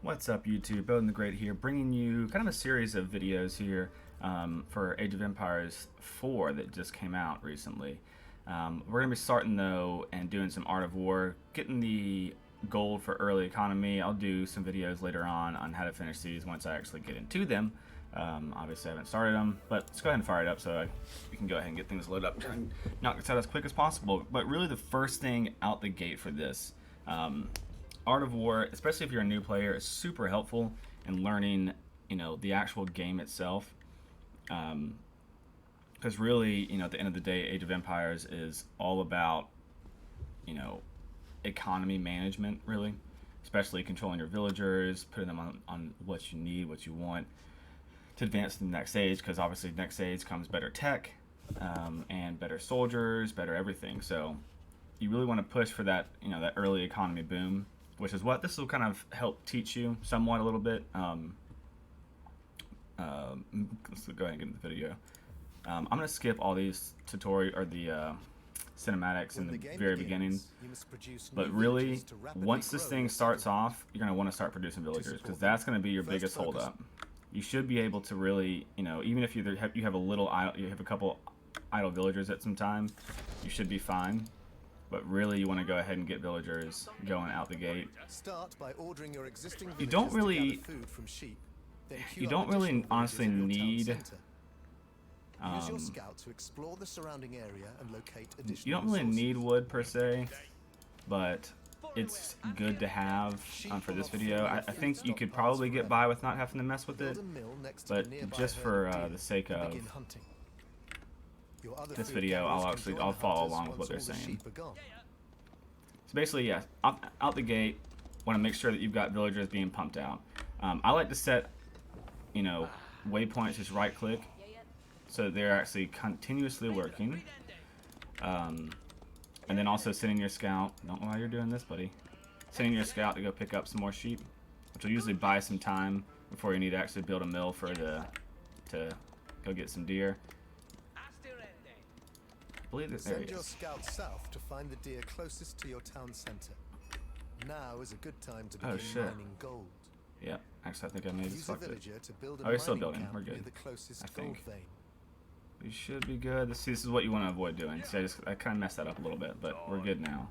What's up, YouTube? Building the Great here, bringing you kind of a series of videos here for Age of Empires 4 that just came out recently. We're going to be starting though and doing some Art of War, getting the gold for early economy. I'll do some videos later on how to finish these once I actually get into them. Obviously I haven't started them, but let's go ahead and fire it up so we can go ahead and get things loaded up, try and knock this out as quick as possible. But really the first thing out the gate for this, Art of War, especially if you're a new player, is super helpful in learning, the actual game itself. Because really, at the end of the day, Age of Empires is all about, you know, economy management, really. Especially controlling your villagers, putting them on what you need, what you want to advance to the next stage. Because obviously, next stage comes better tech and better soldiers, better everything. So you really want to push for that, that early economy boom, which is what this will kind of help teach you somewhat a little bit. Let's go ahead and get into the video. I'm going to skip all these tutorial or the cinematics in the very beginning. But really, once this thing starts off, you're going to want to start producing villagers because that's going to be your biggest holdup. You should be able to really, even if you have a couple idle villagers at some time, you should be fine. But really, you want to go ahead and get villagers going out the gate. You don't really, honestly need. You don't really need wood per se, but it's good to have for this video. I think you could probably get by with not having to mess with it, but just for the sake of this video, I'll follow along with what they're saying. So basically, yeah, out the gate, want to make sure that you've got villagers being pumped out. I like to set, waypoints, just right click, so they're actually continuously working. And then also sending your scout, don't know why you're doing this, buddy. Sending your scout to go pick up some more sheep, which will usually buy some time before you need to actually build a mill to go get some deer. I believe that there he is. Send your scout south to find the deer closest to your town center. Now is a good time to begin mining gold. Yeah, actually I think I may have Use fucked a it. villager to build a Oh, you're still mining building. camp We're good. near the closest I gold think. vein. We should be good. This is what you want to avoid doing. See, I kind of messed that up a little bit, but we're good now.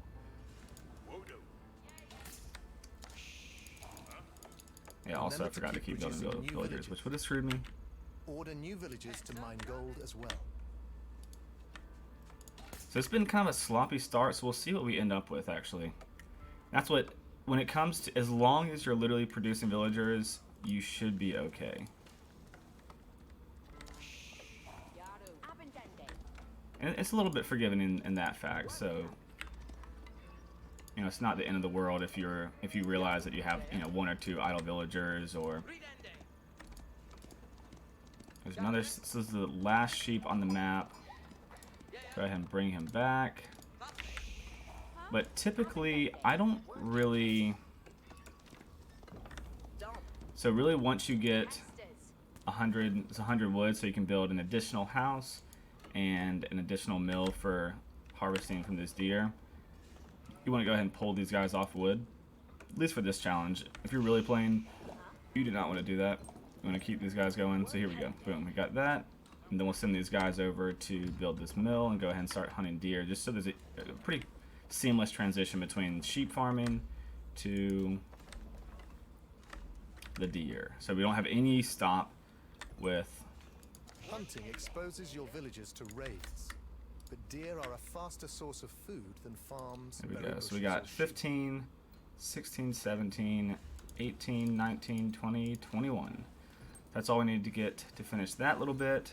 Yeah, also I forgot to keep building villagers, which would have screwed me. Order new villagers to mine gold as well. So it's been kind of a sloppy start, so we'll see what we end up with, actually. That's what, when it comes to, as long as you're literally producing villagers, you should be okay. And it's a little bit forgiving in that fact, so it's not the end of the world if you realize that you have one or two idle villagers, or there's another. This is the last sheep on the map. Go ahead and bring him back. But typically, I don't really. So really, once you get 100, it's 100 wood, so you can build an additional house and an additional mill for harvesting from this deer. You want to go ahead and pull these guys off wood, at least for this challenge. If you're really playing, you do not want to do that. You want to keep these guys going. So here we go. Boom, we got that. And then we'll send these guys over to build this mill and go ahead and start hunting deer, just so there's a pretty seamless transition between sheep farming to the deer. So we don't have any stop with. Hunting exposes your villagers to raids, but deer are a faster source of food than farms. There we go. So we got 15, 16, 17, 18, 19, 20, 21. That's all we need to get to finish that little bit.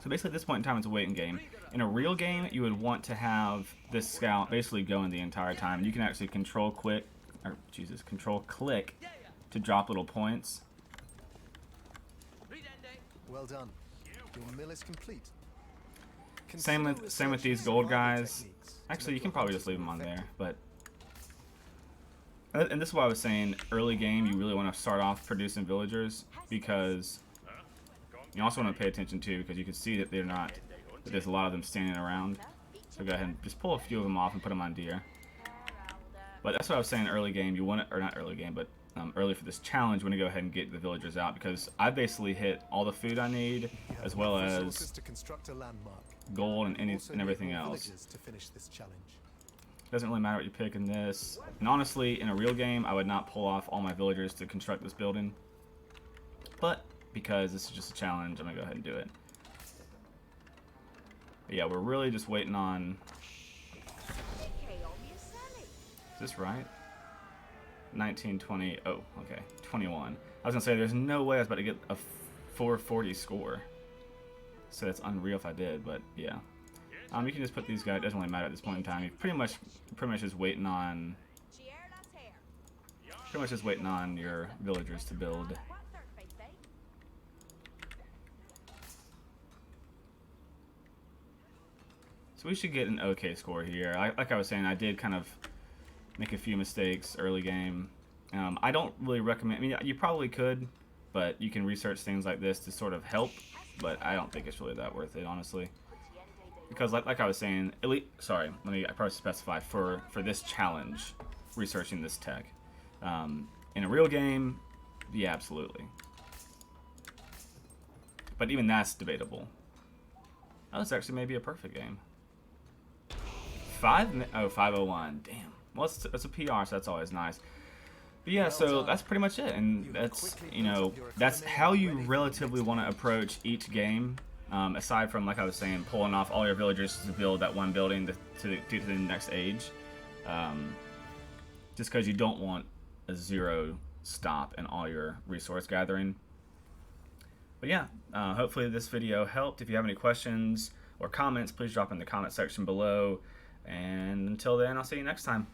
So basically at this point in time, it's a waiting game. In a real game, you would want to have this scout basically going the entire time. You can actually control click to drop little points. Well done. Your mill is complete. Same with these gold guys. Actually, you can probably just leave them on there, but and this is why I was saying early game you really want to start off producing villagers, because you also want to pay attention to, because you can see that there's a lot of them standing around. So go ahead and just pull a few of them off and put them on deer. But that's what I was saying early game. You want it, or not early game, but early for this challenge, you want to go ahead and get the villagers out because I basically hit all the food I need, You have as well enough as resources to construct a landmark. gold and Also need everything more else. villagers to finish this challenge. Doesn't really matter what you pick in this. And honestly, in a real game, I would not pull off all my villagers to construct this building. But because this is just a challenge, I'm gonna go ahead and do it. But yeah, we're really just waiting on. Is this right? 19, 20. Oh, okay. 21. I was gonna say there's no way I was about to get a 440 score. So that's unreal if I did, but yeah. You can just put these guys. It doesn't really matter at this point in time. You pretty much just waiting on. Pretty much just waiting on your villagers to build. So we should get an okay score here. Like I was saying, I did kind of make a few mistakes early game. I don't really recommend. I mean, you probably could, but you can research things like this to sort of help. But I don't think it's really that worth it, honestly. Because like I was saying, at least, sorry, I probably specify for this challenge, researching this tech. In a real game, yeah, absolutely. But even that's debatable. Oh, it's actually maybe a perfect game. 501. Damn. Well, it's a PR, so that's always nice. But yeah, so that's pretty much it, and that's, you know, that's how you relatively want to approach each game. Aside from, like I was saying, pulling off all your villagers to build that one building to the next age. Just because you don't want a zero stop in all your resource gathering. But yeah, hopefully this video helped. If you have any questions or comments, please drop in the comment section below. And until then, I'll see you next time.